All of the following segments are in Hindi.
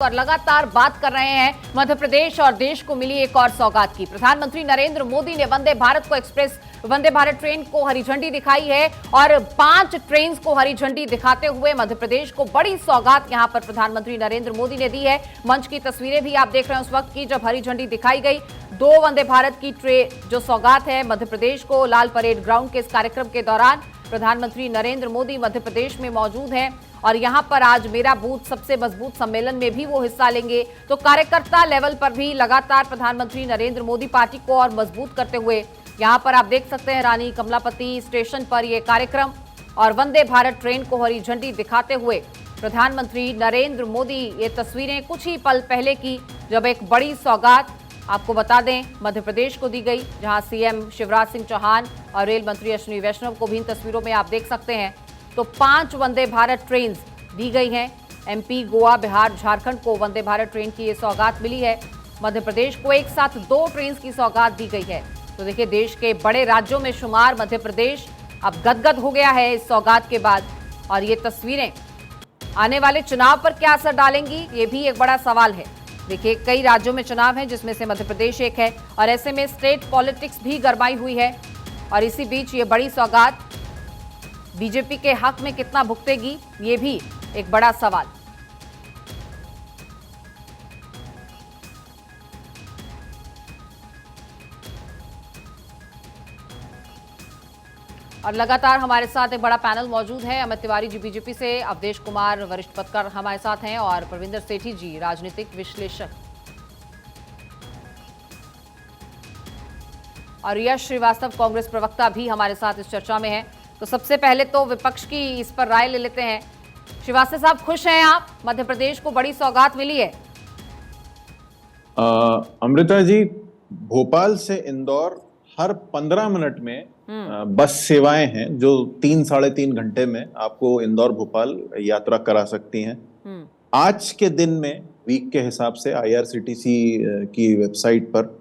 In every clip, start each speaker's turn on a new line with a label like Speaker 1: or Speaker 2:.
Speaker 1: और लगातार बात कर रहे हैं मध्य प्रदेश और देश को मिली एक और सौगात की। प्रधानमंत्री नरेंद्र मोदी ने वंदे भारत ट्रेन को हरी झंडी दिखाई है और 5 ट्रेन को हरी झंडी दिखाते हुए मध्य प्रदेश को बड़ी सौगात यहां पर प्रधानमंत्री नरेंद्र मोदी ने दी है। मंच की तस्वीरें भी आप देख रहे हैं उस वक्त की जब हरी झंडी दिखाई गई। 2 वंदे भारत की ट्रेन जो सौगात है मध्य प्रदेश को लाल परेड ग्राउंड के इस कार्यक्रम के दौरान प्रधानमंत्री नरेंद्र मोदी मध्य प्रदेश में मौजूद हैं और यहां पर आज मेरा बूथ सबसे मजबूत सम्मेलन में भी वो हिस्सा लेंगे। तो कार्यकर्ता लेवल पर भी लगातार प्रधानमंत्री नरेंद्र मोदी पार्टी को और मजबूत करते हुए यहां पर आप देख सकते हैं रानी कमलापति स्टेशन पर यह कार्यक्रम और वंदे भारत ट्रेन को हरी झंडी दिखाते हुए प्रधानमंत्री नरेंद्र मोदी। ये तस्वीरें कुछ ही पल पहले की जब एक बड़ी सौगात आपको बता दें मध्य प्रदेश को दी गई, जहां सीएम शिवराज सिंह चौहान और रेल मंत्री अश्विनी वैष्णव को भी इन तस्वीरों में आप देख सकते हैं। तो 5 वंदे भारत ट्रेन दी गई हैं। एमपी, गोवा, बिहार, झारखंड को वंदे भारत ट्रेन की ये सौगात मिली है। मध्य प्रदेश को एक साथ 2 ट्रेन की सौगात दी गई है। तो देखिए देश के बड़े राज्यों में शुमार मध्य प्रदेश अब गदगद हो गया है इस सौगात के बाद। और ये तस्वीरें आने वाले चुनाव पर क्या असर डालेंगी, ये भी एक बड़ा सवाल है। देखिए कई राज्यों में चुनाव है जिसमें से मध्य प्रदेश एक है और ऐसे में स्टेट पॉलिटिक्स भी गरमाई हुई है। और इसी बीच ये बड़ी सौगात बीजेपी के हक में कितना भुगतेगी, ये भी एक बड़ा सवाल। और लगातार हमारे साथ एक बड़ा पैनल मौजूद है। अमित तिवारी जी बीजेपी से, अवधेश कुमार वरिष्ठ पत्रकार हमारे साथ हैं और प्रविंदर सेठी जी राजनीतिक विश्लेषक और यश श्रीवास्तव कांग्रेस प्रवक्ता भी हमारे साथ इस चर्चा में है। तो सबसे पहले तो विपक्ष की इस पर राय ले लेते हैं। श्रीवास्तव साहब, खुश हैं आप? मध्य प्रदेश को बड़ी सौगात मिली है।
Speaker 2: अमृता जी, भोपाल से इंदौर हर 15 मिनट में बस सेवाएं हैं जो 3-3.5 घंटे में आपको इंदौर भोपाल यात्रा करा सकती हैं। आज के दिन में वीक के हिसाब से आईआरसीटीसी की वेबसाइट पर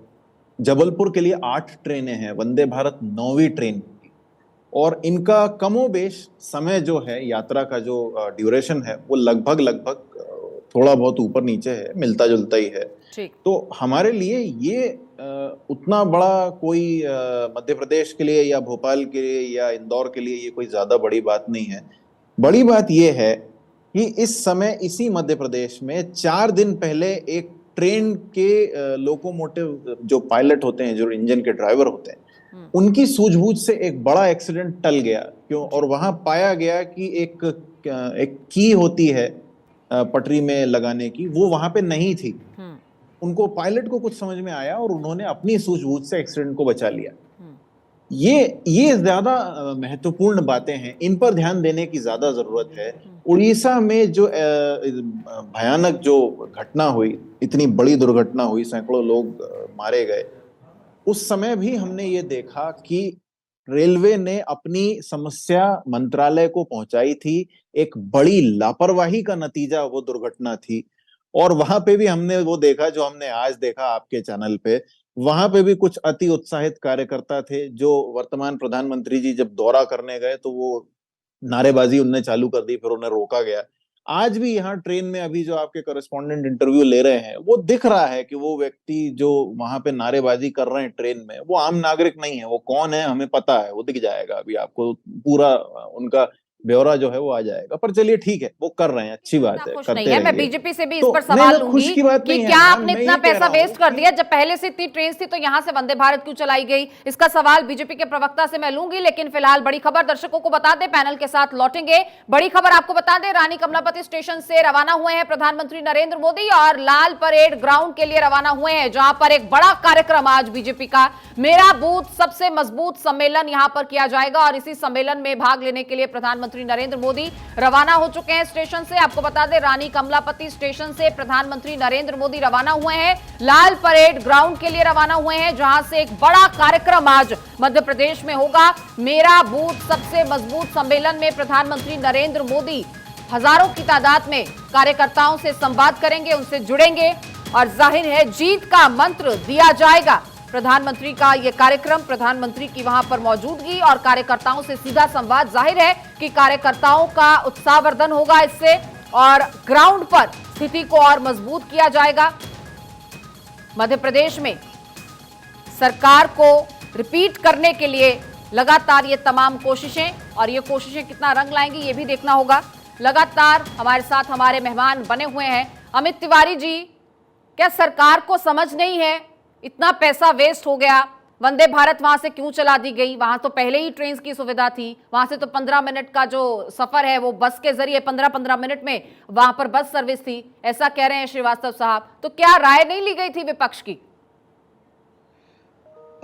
Speaker 2: जबलपुर के लिए 8 ट्रेनें हैं, वंदे भारत 9वीं ट्रेन और इनका कमोबेश समय जो है यात्रा का जो ड्यूरेशन है वो लगभग थोड़ा बहुत ऊपर नीचे है, मिलता जुलता ही है। तो हमारे लिए ये उतना बड़ा कोई मध्य प्रदेश के लिए या भोपाल के लिए या इंदौर के लिए ये कोई ज्यादा बड़ी बात नहीं है। बड़ी बात ये है कि इस समय इसी मध्य प्रदेश में 4 दिन पहले एक ट्रेन के लोकोमोटिव जो पायलट होते हैं, जो इंजन के ड्राइवर होते हैं, उनकी सूझबूझ से एक बड़ा एक्सीडेंट टल गया। क्यों? और वहां पाया गया कि एक की होती है पटरी में लगाने की, वो वहां पे नहीं थी। उनको पायलट को कुछ समझ में आया और उन्होंने अपनी सूझबूझ से एक्सीडेंट को बचा लिया। ये ज्यादा महत्वपूर्ण बातें हैं, इन पर ध्यान देने की ज्यादा जरूरत है। उड़ीसा में जो भयानक जो घटना हुई, इतनी बड़ी दुर्घटना हुई, सैकड़ों लोग मारे गए, उस समय भी हमने ये देखा कि रेलवे ने अपनी समस्या मंत्रालय को पहुंचाई थी। एक बड़ी लापरवाही का नतीजा वो दुर्घटना थी। और वहां पे भी हमने वो देखा जो हमने आज देखा आपके चैनल पे। वहां पे भी कुछ अति उत्साहित कार्यकर्ता थे जो वर्तमान प्रधानमंत्री जी जब दौरा करने गए तो वो नारेबाजी उनने चालू कर दी, फिर उन्हें रोका गया। आज भी यहाँ ट्रेन में अभी जो आपके कॉरेस्पॉन्डेंट इंटरव्यू ले रहे हैं, वो दिख रहा है कि वो व्यक्ति जो वहां पे नारेबाजी कर रहे हैं ट्रेन में, वो आम नागरिक नहीं है। वो कौन है हमें पता है, वो दिख जाएगा अभी आपको, पूरा उनका ब्यौरा जो है वो आ जाएगा। पर चलिए ठीक है, वो कर रहे हैं, अच्छी बात है, करते रहेंगे।
Speaker 1: मैं बीजेपी से भी इस पर सवाल लूंगी कि क्या आपने इतना पैसा वेस्ट कर दिया, जब पहले से इतनी ट्रेन थी तो यहां से वंदे भारत क्यों चलाई गई? इसका सवाल बीजेपी के प्रवक्ता से मैं लूंगी। लेकिन फिलहाल बड़ी खबर दर्शकों को बता दें, पैनल के साथ लौटेंगे। बड़ी खबर आपको बता दें, रानी कमलापति स्टेशन से रवाना हुए हैं प्रधानमंत्री नरेंद्र मोदी और लाल परेड ग्राउंड के लिए रवाना हुए हैं, जहां पर एक बड़ा कार्यक्रम आज बीजेपी का मेरा बूथ सबसे मजबूत सम्मेलन यहां पर किया जाएगा। और इसी सम्मेलन में भाग लेने के लिए प्रधानमंत्री नरेंद्र मोदी रवाना हो चुके हैं स्टेशन से। आपको बता दें, रानी कमलापति स्टेशन से प्रधानमंत्री नरेंद्र मोदी रवाना हुए हैं, लाल परेड ग्राउंड के लिए रवाना हुए हैं, जहां से एक बड़ा कार्यक्रम आज मध्य प्रदेश में होगा। मेरा बूथ सबसे मजबूत सम्मेलन में प्रधानमंत्री नरेंद्र मोदी हजारों की तादाद में कार्यकर्ताओं से संवाद करेंगे, उनसे जुड़ेंगे और जाहिर है जीत का मंत्र दिया जाएगा। प्रधानमंत्री का यह कार्यक्रम, प्रधानमंत्री की वहां पर मौजूदगी और कार्यकर्ताओं से सीधा संवाद, जाहिर है कि कार्यकर्ताओं का उत्साहवर्धन होगा इससे और ग्राउंड पर स्थिति को और मजबूत किया जाएगा। मध्य प्रदेश में सरकार को रिपीट करने के लिए लगातार ये तमाम कोशिशें, और ये कोशिशें कितना रंग लाएंगी ये भी देखना होगा। लगातार हमारे साथ हमारे मेहमान बने हुए हैं। अमित तिवारी जी, क्या सरकार को समझ नहीं है, इतना पैसा वेस्ट हो गया, वंदे भारत वहां से क्यों चला दी गई? वहां तो पहले ही ट्रेन की सुविधा थी, वहां से तो 15 मिनट का जो सफर है वो बस के जरिए 15-15 मिनट में वहां पर बस सर्विस थी, ऐसा कह रहे हैं श्रीवास्तव साहब। तो क्या राय नहीं ली गई थी विपक्ष की?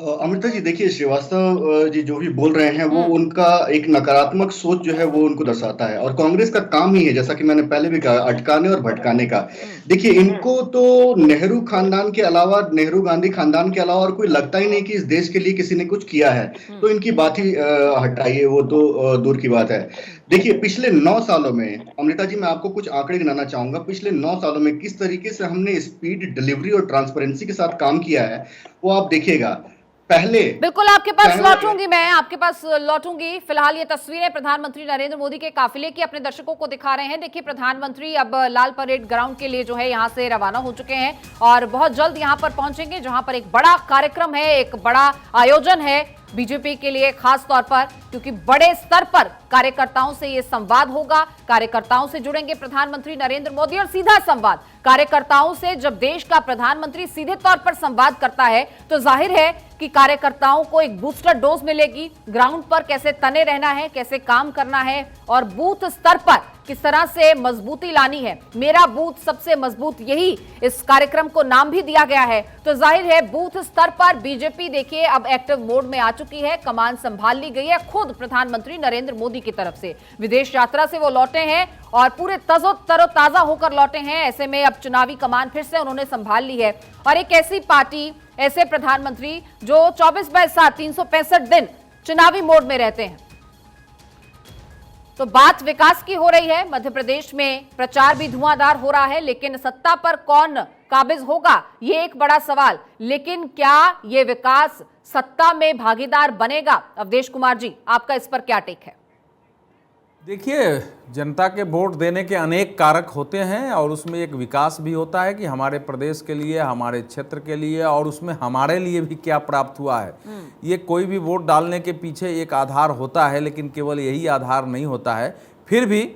Speaker 3: अमृता जी, देखिए, श्रीवास्तव जी जो भी बोल रहे हैं वो उनका एक नकारात्मक सोच जो है वो उनको दर्शाता है, और कांग्रेस का काम ही है, जैसा कि मैंने पहले भी कहा, अटकाने और भटकाने का। देखिए, इनको तो नेहरू खानदान के अलावा, नेहरू गांधी खानदान के अलावा और कोई लगता ही नहीं कि इस देश के लिए किसी ने कुछ किया है, तो इनकी बात ही हटाइए, वो तो दूर की बात है। देखिए, पिछले 9 सालों में, अमृता जी मैं आपको कुछ आंकड़े गिनाना चाहूंगा, पिछले 9 सालों में किस तरीके से हमने स्पीड, डिलीवरी और ट्रांसपेरेंसी के साथ काम किया है वो आप देखिएगा। पहले
Speaker 1: बिल्कुल आपके पास लौटूंगी, मैं आपके पास लौटूंगी। फिलहाल ये तस्वीरें प्रधानमंत्री नरेंद्र मोदी के काफिले की अपने दर्शकों को दिखा रहे हैं। देखिए, प्रधानमंत्री अब लाल परेड ग्राउंड के लिए जो है यहां से रवाना हो चुके हैं और बहुत जल्द यहां पर पहुंचेंगे, जहां पर एक बड़ा कार्यक्रम है, एक बड़ा आयोजन है बीजेपी के लिए, खास तौर पर क्योंकि बड़े स्तर पर कार्यकर्ताओं से ये संवाद होगा, कार्यकर्ताओं से जुड़ेंगे प्रधानमंत्री नरेंद्र मोदी, और सीधा संवाद कार्यकर्ताओं से। जब देश का प्रधानमंत्री सीधे तौर पर संवाद करता है तो जाहिर है कि कार्यकर्ताओं को एक बूस्टर डोज मिलेगी, ग्राउंड पर कैसे तने रहना है, कैसे काम करना है, और बूथ स्तर पर किस तरह से मजबूती लानी है। मेरा बूथ सबसे मजबूत, यही इस कार्यक्रम को नाम भी दिया गया है। तो जाहिर है बूथ स्तर पर बीजेपी देखिए अब एक्टिव मोड में आ चुकी है, कमान संभाल ली गई है खुद प्रधानमंत्री नरेंद्र मोदी की तरफ से। विदेश यात्रा से वो लौटे हैं और पूरे तरोताजा होकर लौटे हैं। ऐसे में अब चुनावी कमान फिर से उन्होंने संभाल ली है, और एक ऐसी पार्टी, ऐसे प्रधानमंत्री जो 24/7 365 दिन चुनावी मोड में रहते हैं। तो बात विकास की हो रही है। मध्य प्रदेश में प्रचार भी धुआंधार हो रहा है, लेकिन सत्ता पर कौन काबिज होगा ये एक बड़ा सवाल। लेकिन क्या ये विकास सत्ता में भागीदार बनेगा? अवधेश कुमार जी, आपका इस पर क्या टेक है?
Speaker 4: देखिए, जनता के वोट देने के अनेक कारक होते हैं और उसमें एक विकास भी होता है कि हमारे प्रदेश के लिए, हमारे क्षेत्र के लिए, और उसमें हमारे लिए भी क्या प्राप्त हुआ है। ये कोई भी वोट डालने के पीछे एक आधार होता है, लेकिन केवल यही आधार नहीं होता है। फिर भी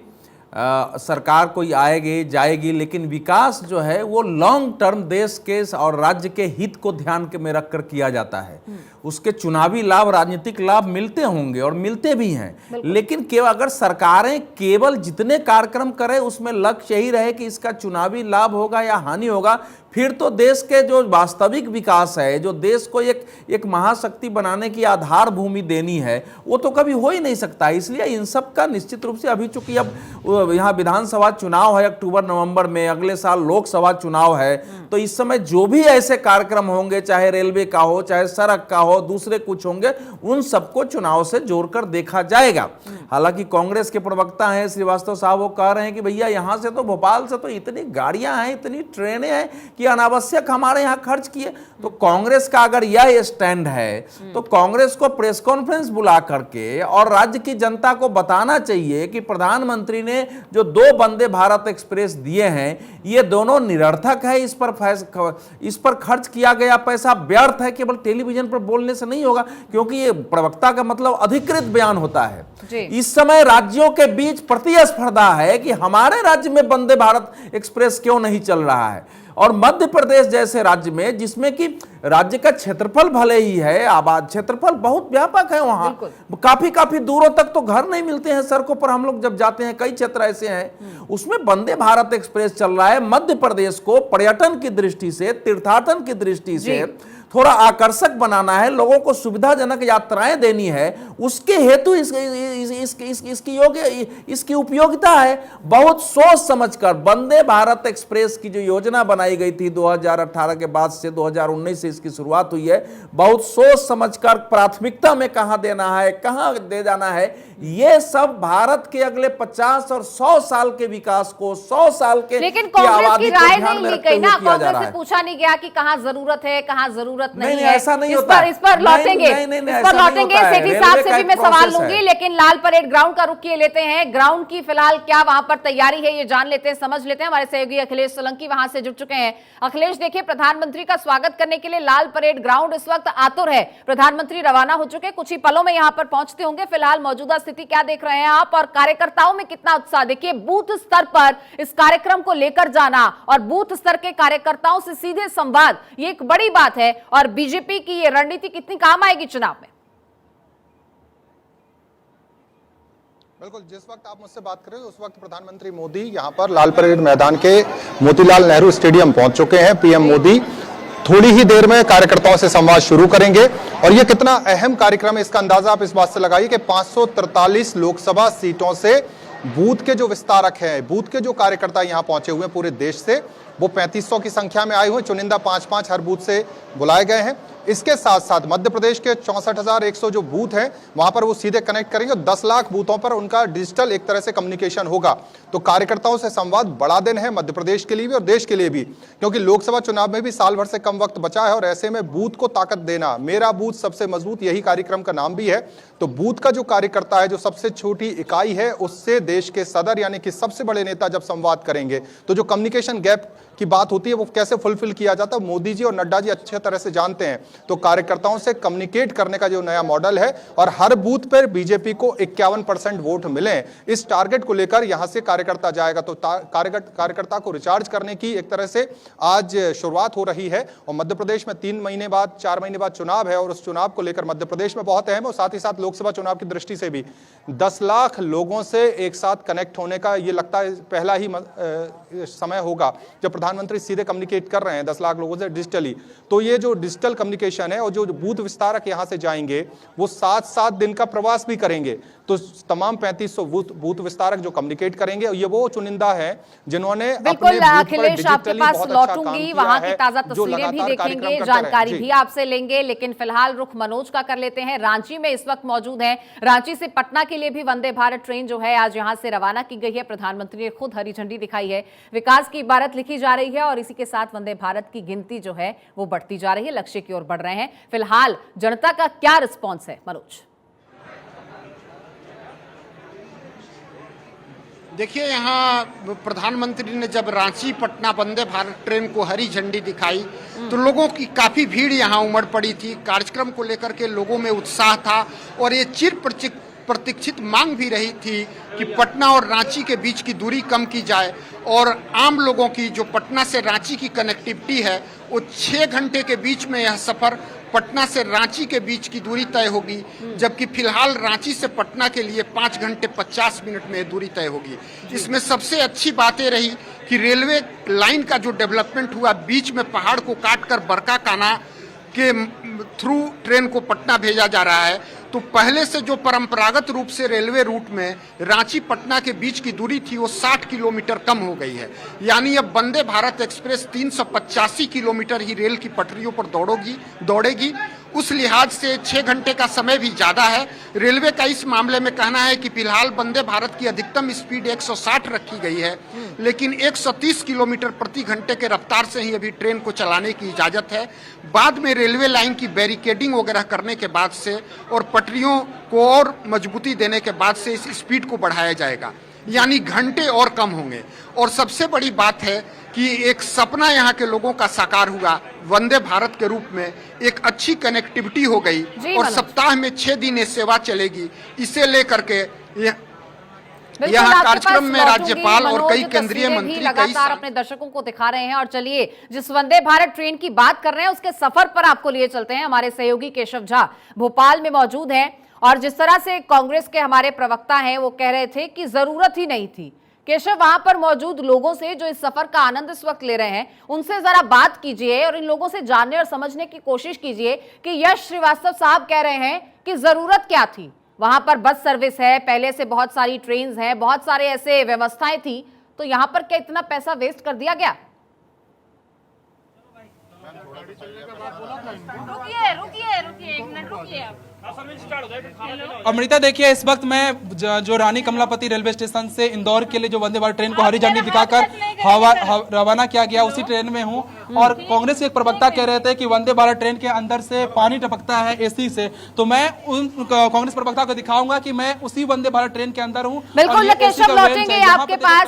Speaker 4: सरकार कोई आएगी जाएगी, लेकिन विकास जो है वो लॉन्ग टर्म देश के और राज्य के हित को ध्यान में रखकर किया जाता है। उसके चुनावी लाभ, राजनीतिक लाभ मिलते होंगे और मिलते भी हैं, लेकिन केवल अगर सरकारें केवल जितने कार्यक्रम करें उसमें लक्ष्य यही रहे कि इसका चुनावी लाभ होगा या हानि होगा, फिर तो देश के जो वास्तविक विकास है, जो देश को एक महाशक्ति बनाने की आधार भूमि देनी है, वो तो कभी हो ही नहीं सकता। इसलिए इन सब का निश्चित रूप से अभी चूंकि अब यहाँ विधानसभा चुनाव है अक्टूबर नवंबर में, अगले साल लोकसभा चुनाव है, तो इस समय जो भी ऐसे कार्यक्रम होंगे, चाहे रेलवे का हो, चाहे सड़क का हो, दूसरे कुछ होंगे, उन सबको चुनाव से जोड़कर देखा जाएगा। हालांकि कांग्रेस के प्रवक्ता हैं श्रीवास्तव साहब, वो कह रहे हैं कि भैया यहाँ से तो, भोपाल से तो इतनी गाड़ियां हैं, इतनी ट्रेनें हैं कि अनावश्यक हमारे यहाँ खर्च किए। तो कांग्रेस का अगर यह स्टैंड है तो कांग्रेस को प्रेस कॉन्फ्रेंस बुला करके और राज्य की जनता को बताना चाहिए कि प्रधानमंत्री ने जो 2 वंदे भारत एक्सप्रेस दिए हैं ये दोनों निरर्थक है, इस पर खर्च किया गया पैसा व्यर्थ है। केवल टेलीविजन पर बोलने से नहीं होगा, क्योंकि ये प्रवक्ता का मतलब अधिकृत बयान होता है। इस समय राज्यों के बीच प्रतिस्पर्धा है कि हमारे राज्य में वंदे भारत एक्सप्रेस क्यों नहीं चल रहा है, और मध्य प्रदेश जैसे राज्य में, जिसमें कि राज्य का क्षेत्रफल भले ही है, आबाद क्षेत्रफल बहुत व्यापक है, वहां काफी दूरों तक तो घर नहीं मिलते हैं सड़कों पर। हम लोग जब जाते हैं, कई क्षेत्र ऐसे हैं, उसमें वंदे भारत एक्सप्रेस चल रहा है। मध्य प्रदेश को पर्यटन की दृष्टि से, तीर्थाटन की दृष्टि से थोड़ा आकर्षक बनाना है, लोगों को सुविधाजनक यात्राएं देनी है, उसके हेतु इसकी उपयोगिता है। बहुत सोच समझकर वंदे भारत एक्सप्रेस की जो योजना बनाई गई थी 2018 के बाद से 2019 से इसकी शुरुआत हुई है, बहुत सोच समझकर प्राथमिकता में कहां देना है, कहां दे जाना है, ये सब भारत के अगले 50 और 100 साल के विकास को, 100 साल के
Speaker 1: लेकिन कांग्रेस की राय नहीं ली गई ना, कांग्रेस से पूछा नहीं गया कि कहां जरूरत है, कहां जरूरत जरूरत
Speaker 4: नहीं,
Speaker 1: नहीं है।
Speaker 4: ऐसा नहीं होता।
Speaker 1: इस पर लौटेंगे, इस पर लौटेंगे। सेठी साहब से भी मैं सवाल लूंगी, लेकिन लाल परेड ग्राउंड का रुख किए लेते हैं। ग्राउंड की फिलहाल क्या वहां पर तैयारी है, ये जान लेते हैं, समझ लेते हैं। हमारे सहयोगी अखिलेश सोलंकी वहां से जुड़ चुके हैं। अखिलेश, देखिए, प्रधानमंत्री का स्वागत करने के लिए लाल परेड ग्राउंड इस वक्त आतुर है। प्रधानमंत्री रवाना हो चुके, कुछ ही पलों में यहां पर पहुंचते होंगे। फिलहाल मौजूदा स्थिति क्या देख रहे हैं आप, और कार्यकर्ताओं में कितना उत्साह? देखिए, बूथ स्तर पर इस कार्यक्रम को लेकर जाना और बूथ स्तर के कार्यकर्ताओं से सीधे संवाद, ये एक बड़ी बात है, और बीजेपी की ये रणनीति कितनी काम आएगी चुनाव में?
Speaker 5: बिल्कुल, जिस वक्त आप मुझसे बात कर रहे हो उस वक्त प्रधानमंत्री मोदी यहां पर लाल परेड मैदान के मोतीलाल नेहरू स्टेडियम पहुंच चुके हैं। पीएम मोदी थोड़ी ही देर में कार्यकर्ताओं से संवाद शुरू करेंगे, और यह कितना अहम कार्यक्रम है इसका अंदाजा आप इस बात से लगाइए कि 543 लोकसभा सीटों से बूथ के जो विस्तारक हैं, बूथ के जो कार्यकर्ता यहां पहुंचे हुए हैं पूरे देश से, वो 3500 की संख्या में आए हुए, चुनिंदा 5-5 हर बूथ से बुलाए गए हैं। इसके साथ साथ मध्य प्रदेश के 64,100 जो बूथ हैं वहां पर वो सीधे कनेक्ट करेंगे, 10 लाख बूथों पर उनका डिजिटल एक तरह से कम्युनिकेशन होगा। तो कार्यकर्ताओं से संवाद बड़ा दिन है मध्य प्रदेश के लिए भी और देश के लिए भी, क्योंकि लोकसभा चुनाव में भी साल भर से कम वक्त बचा है, और ऐसे में बूथ को ताकत देना, मेरा बूथ सबसे मजबूत, यही कार्यक्रम का नाम भी है। तो बूथ का जो कार्यकर्ता है, जो सबसे छोटी इकाई है, उससे देश के सदर यानी कि सबसे बड़े नेता जब संवाद करेंगे, तो जो कम्युनिकेशन गैप की बात होती है वो कैसे फुलफिल किया जाता है, मोदी जी और नड्डा जी अच्छे तरह से जानते हैं। तो कार्यकर्ताओं से कम्युनिकेट करने का जो नया मॉडल है, और हर बूथ पर बीजेपी को 51% वोट मिले, इस टारगेट को लेकर यहां से कार्यकर्ता जाएगा। तो कार्यकर्ता को रिचार्ज करने की एक तरह से आज शुरुआत हो रही है। और मध्य प्रदेश में 3 महीने बाद 4 महीने बाद चुनाव है, और उस चुनाव को लेकर मध्य प्रदेश में बहुत अहम है, और साथ ही साथ लोकसभा चुनाव की दृष्टि से भी 10 लाख लोगों से एक साथ कनेक्ट होने का ये लगता है पहला ही समय होगा जब प्रधानमंत्री सीधे कम्युनिकेट कर रहे हैं 10 लाख लोगों से डिजिटली। तो ये जो डिजिटल कम्युनिकेशन है, और जो बूथ विस्तारक यहां से जाएंगे वो 7-7 दिन का प्रवास भी करेंगे। तो तमाम 3500 बूथ विस्तारक जो कम्युनिकेट करेंगे, ये वो चुनिंदा है जिन्होंने
Speaker 1: बिल्कुल अखिलेश आपके पास लौटूंगी, वहां की ताजा तस्वीरें भी देखेंगे, जानकारी भी आपसे लेंगे, लेकिन फिलहाल रुख मनोज का कर लेते हैं। रांची में इस वक्त मौजूद है। रांची से पटना के लिए भी वंदे भारत ट्रेन जो है आज यहां से रवाना की गई है। प्रधानमंत्री ने खुद हरी झंडी दिखाई है। विकास की इबारत लिखी जा रही है, और इसी के साथ वंदे भारत की गिनती जो है वो बढ़ती जा रही है, लक्ष्य की ओर बढ़ रहे हैं। फिलहाल जनता का क्या रिस्पॉन्स है, मनोज?
Speaker 6: देखिए, यहाँ प्रधानमंत्री ने जब रांची पटना वंदे भारत ट्रेन को हरी झंडी दिखाई तो लोगों की काफ़ी भीड़ यहाँ उमड़ पड़ी थी। कार्यक्रम को लेकर के लोगों में उत्साह था, और ये चिर प्रतीक्षित मांग भी रही थी कि पटना और रांची के बीच की दूरी कम की जाए, और आम लोगों की जो पटना से रांची की कनेक्टिविटी है वो 6 घंटे के बीच में यह सफ़र पटना से रांची के बीच की दूरी तय होगी, जबकि फिलहाल रांची से पटना के लिए 5 घंटे 50 मिनट में दूरी तय होगी। इसमें सबसे अच्छी बात ये रही कि रेलवे लाइन का जो डेवलपमेंट हुआ, बीच में पहाड़ को काटकर बरका काना के थ्रू ट्रेन को पटना भेजा जा रहा है। तो पहले से जो परंपरागत रूप से रेलवे रूट में रांची पटना के बीच की दूरी थी वो 60 किलोमीटर कम हो गई है। यानी अब वंदे भारत एक्सप्रेस 385 किलोमीटर ही रेल की पटरियों पर दौड़ेगी। उस लिहाज से 6 घंटे का समय भी ज़्यादा है। रेलवे का इस मामले में कहना है कि फिलहाल वंदे भारत की अधिकतम स्पीड 160 रखी गई है, लेकिन 130 किलोमीटर प्रति घंटे के रफ्तार से ही अभी ट्रेन को चलाने की इजाज़त है। बाद में रेलवे लाइन की बैरिकेडिंग वगैरह करने के बाद से और पटरियों को और मजबूती देने के बाद से इस स्पीड को बढ़ाया जाएगा, यानी घंटे और कम होंगे। और सबसे बड़ी बात है कि एक सपना यहाँ के लोगों का साकार हुआ, वंदे भारत के रूप में एक अच्छी कनेक्टिविटी हो गई, और सप्ताह में 6 दिन ये सेवा चलेगी। इसे लेकर के यहाँ कार्यक्रम में राज्यपाल और कई केंद्रीय मंत्री
Speaker 1: लगातार अपने दर्शकों को दिखा रहे हैं। और चलिए, जिस वंदे भारत ट्रेन की बात कर रहे हैं उसके सफर पर आपको लिए चलते हैं। हमारे सहयोगी केशव झा भोपाल में मौजूद हैं, और जिस तरह से कांग्रेस के हमारे प्रवक्ता हैं वो कह रहे थे कि जरूरत ही नहीं थी। केशव, वहां पर मौजूद लोगों से जो इस सफर का आनंद इस वक्त ले रहे हैं उनसे जरा बात कीजिए, और इन लोगों से जानने और समझने की कोशिश कीजिए कि यश श्रीवास्तव साहब कह रहे हैं कि जरूरत क्या थी। वहां पर बस सर्विस है, पहले से बहुत सारी ट्रेन्स हैं, बहुत सारे ऐसे व्यवस्थाएं थी, तो यहां पर क्या इतना पैसा वेस्ट कर दिया गया?
Speaker 7: रुकिए एक मिनट रुकिए आप। अमृता, देखिए, इस वक्त मैं जो रानी कमलापति रेलवे स्टेशन से इंदौर के लिए जो वंदे भारत ट्रेन को हरी झंडी दिखाकर
Speaker 8: रवाना किया गया उसी ट्रेन में हूँ। और कांग्रेस के एक प्रवक्ता कह रहे थे कि वंदे भारत ट्रेन के अंदर से पानी टपकता है एसी से, तो मैं उन कांग्रेस प्रवक्ता को दिखाऊंगा कि मैं उसी वंदे भारत ट्रेन के अंदर हूँ।
Speaker 1: बिल्कुल केशव, लौटेंगे आपके पास।